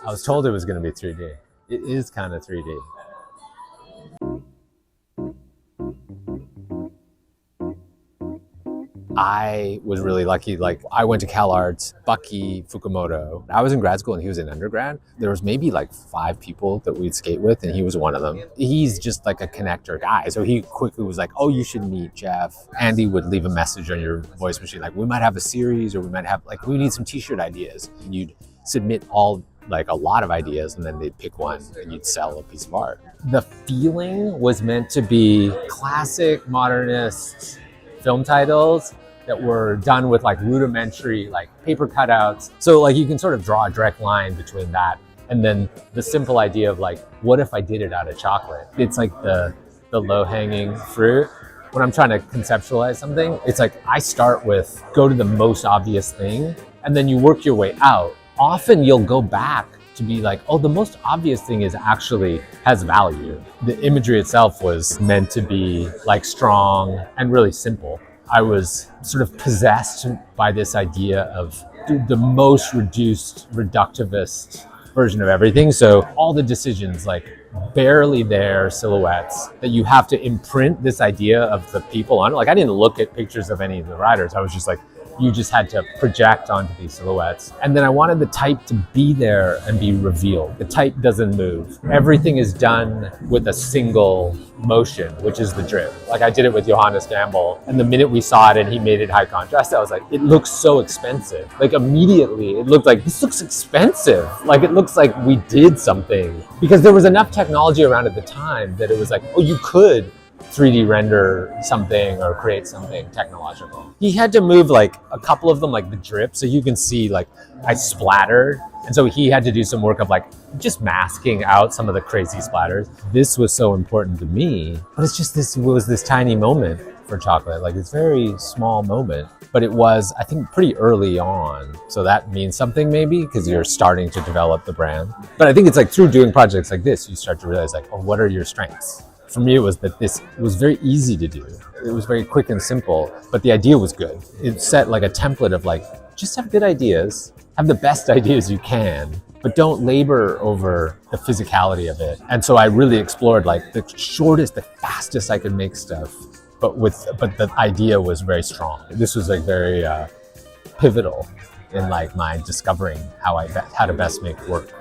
I was told it was going to be 3D. It is kind of 3D. I was really lucky. Like, I went to CalArts, Bucky, Fukumoto. I was in grad school and he was in undergrad. There was maybe like 5 people that we'd skate with and he was one of them. He's just like a connector guy. So he quickly was like, oh, you should meet Geoff. Andy would leave a message on your voice machine. Like, we might have a series, or we might have, like, we need some t-shirt ideas. And you'd submit a lot of ideas, and then they'd pick one and you'd sell a piece of art. The feeling was meant to be classic modernist film titles that were done with like rudimentary like paper cutouts. So like you can sort of draw a direct line between that and then the simple idea of like, what if I did it out of chocolate? It's like the low-hanging fruit. When I'm trying to conceptualize something, it's like I start with go to the most obvious thing and then you work your way out. Often you'll go back to be like, oh, the most obvious thing is actually has value. The imagery itself was meant to be like strong and really simple. I was sort of possessed by this idea of the most reductivist version of everything. So all the decisions, like barely there silhouettes that you have to imprint this idea of the people on. Like I didn't look at pictures of any of the riders. I was just like, you just had to project onto these silhouettes. And then I wanted the type to be there and be revealed. The type doesn't move. Everything is done with a single motion, which is the drip. Like I did it with Johannes Gamble, and the minute we saw it and he made it high contrast, I was like, it looks so expensive. Like immediately it looked like, this looks expensive. Like it looks like we did something. Because there was enough technology around at the time that it was like, oh, you could 3D render something or create something technological. He had to move like a couple of them, like the drip, so you can see like I splattered. And so he had to do some work of like just masking out some of the crazy splatters. This was so important to me, but it's just this tiny moment for chocolate. Like it's a very small moment, but it was, I think, pretty early on. So that means something maybe because you're starting to develop the brand. But I think it's like through doing projects like this, you start to realize like, oh, what are your strengths? For me, it was that this was very easy to do. It was very quick and simple, but the idea was good. It set like a template of like, just have good ideas, have the best ideas you can, but don't labor over the physicality of it. And so I really explored like the shortest, the fastest I could make stuff, but the idea was very strong. This was like very pivotal in like my discovering how to best make work.